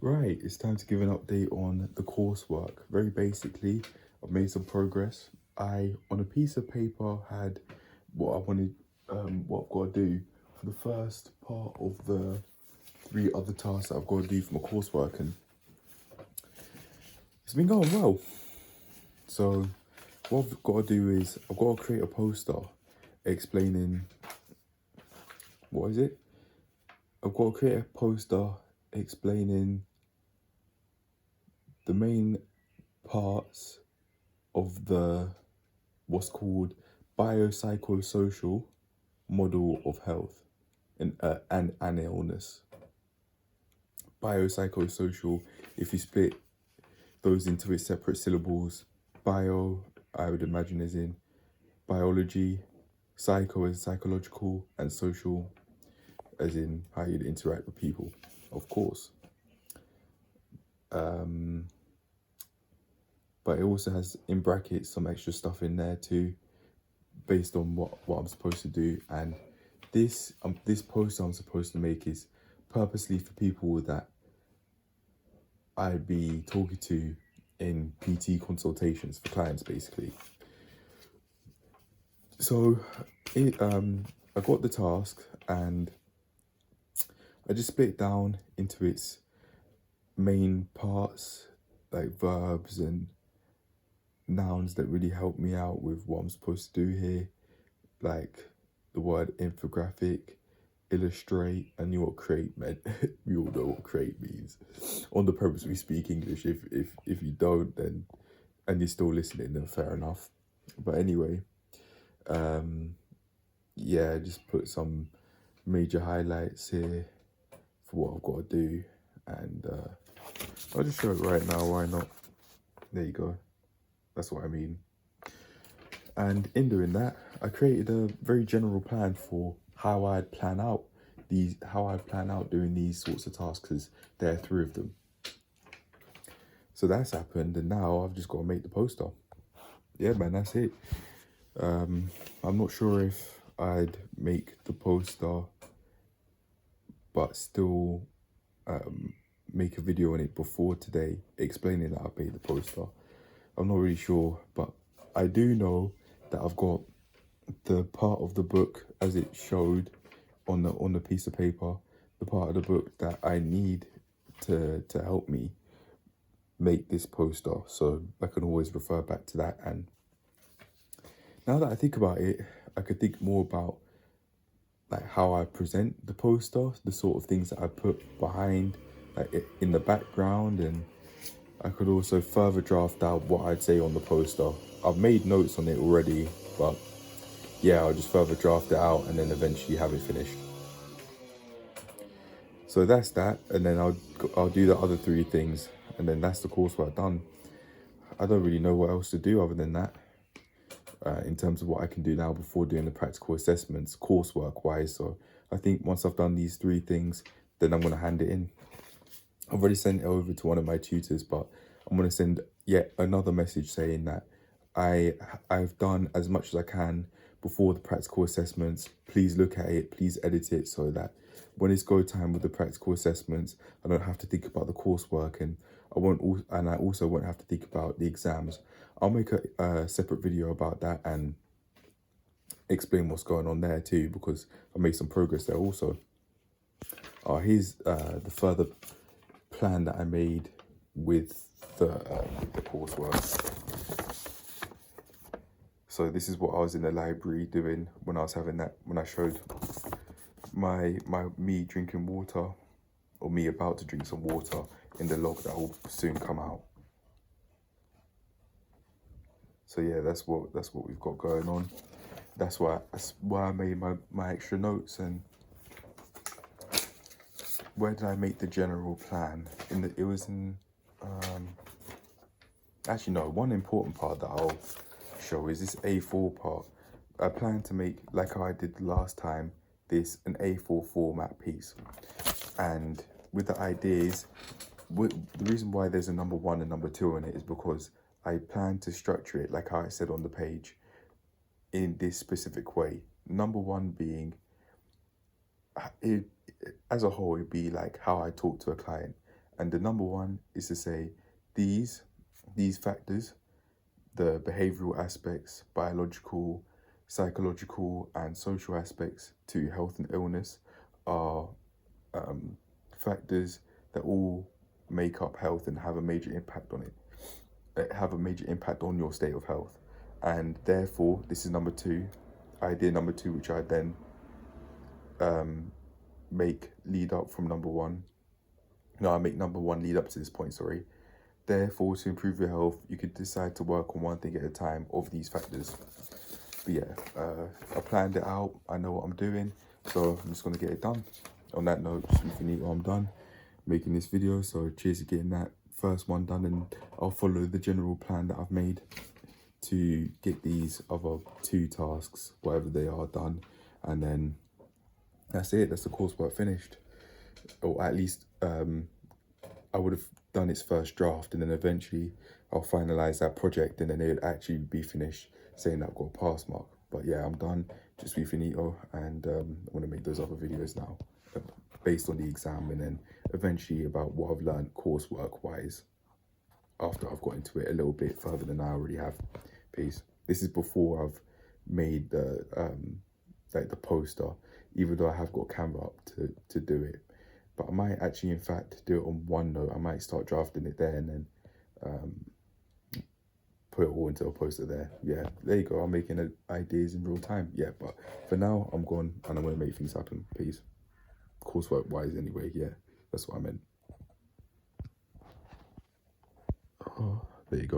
Right, it's time to give an update on the coursework. Very basically, I've made some progress. I, on a piece of paper, had what I wanted, what I've got to do for the first part of the three other tasks that I've got to do for my coursework, and it's been going well. So, what I've got to do is I've got to create a poster explaining what is it? I've got to create a poster explaining the main parts of the what's called biopsychosocial model of health and illness. Biopsychosocial, if you split those into its separate syllables, bio, I would imagine, as in biology, psycho as psychological, and social as in how you'd interact with people, of course. But it also has in brackets some extra stuff in there too, based on what I'm supposed to do. And this post I'm supposed to make is purposely for people that I'd be talking to in PT consultations for clients, basically. So I got the task and I just split it down into its main parts, like verbs and nouns that really help me out with what I'm supposed to do here, like the word infographic, illustrate. I knew what create meant. We all know what create means. On the premise we speak English. If you don't, then and you're still listening, then fair enough. But anyway, yeah, just put some major highlights here for what I've got to do, and I'll just show it right now. Why not? There you go. That's what I mean. And in doing that, I created a very general plan for how I'd plan out doing these sorts of tasks, because there are three of them. So that's happened, and now I've just got to make the poster. Yeah, man, that's it. I'm not sure if I'd make the poster, but still make a video on it before today, explaining that I've made the poster. I'm not really sure, but I do know that I've got the part of the book as it showed on the piece of paper, the part of the book that I need to help me make this poster. So I can always refer back to that. And now that I think about it, I could think more about like how I present the poster, the sort of things that I put behind, like in the background, and I could also further draft out what I'd say on the poster. I've made notes on it already, but yeah, I'll just further draft it out and then eventually have it finished. So that's that, and then I'll do the other three things, and then that's the coursework done. I don't really know what else to do other than that, in terms of what I can do now before doing the practical assessments, coursework wise. So I think once I've done these three things, then I'm going to hand it in. I've already sent it over to one of my tutors, but I'm going to send yet another message saying that I've done as much as I can before the practical assessments. Please look at it, please edit it, so that when it's go time with the practical assessments, I don't have to think about the coursework, and I also won't have to think about the exams. I'll make a separate video about that and explain what's going on there too, because I made some progress there also. Here's the further plan that I made with the coursework. So this is what I was in the library doing when I was having that, when I showed me drinking water, or me about to drink some water, in the log that will soon come out. So yeah, that's what we've got going on. That's why I made my extra notes. And where did I make the general plan? It was in actually no, one important part that I'll show is this A4 part. I plan to make, like how I did last time, this an A4 format piece. And with the ideas, the reason why there's a number 1 and number 2 in it is because I plan to structure it like how I said on the page, in this specific way. Number 1 being, as a whole, it'd be like how I talk to a client, And the number one is to say these factors, the behavioral aspects, biological, psychological, and social aspects to health and illness are factors that all make up health and have a major impact on it, have a major impact on your state of health. And therefore, this is number two, idea number two, which I then make lead up from number one. No, I make number one lead up to this point, sorry. Therefore, to improve your health, you could decide to work on one thing at a time of these factors. But yeah, I planned it out. I know what I'm doing, so I'm just gonna get it done. On that note, just finito, I'm done making this video. So cheers to getting that first one done, and I'll follow the general plan that I've made to get these other two tasks, whatever they are, done, and then that's it. That's the coursework finished, or at least I would have done its first draft, and then eventually I'll finalize that project, and then it would actually be finished, saying that I've got a pass mark. But yeah, I'm done, just be finito, and I want to make those other videos now based on the exam, and then eventually about what I've learned coursework wise after I've got into it a little bit further than I already have. Peace. This is before I've made the like the poster, even though I have got Canva up to do it. But I might actually, in fact, do it on OneNote. I might start drafting it there and then put it all into a poster there. Yeah, there you go. I'm making ideas in real time. Yeah, but for now, I'm gone and I'm going to make things happen. Peace. Coursework-wise anyway, yeah. That's what I meant. Oh, there you go.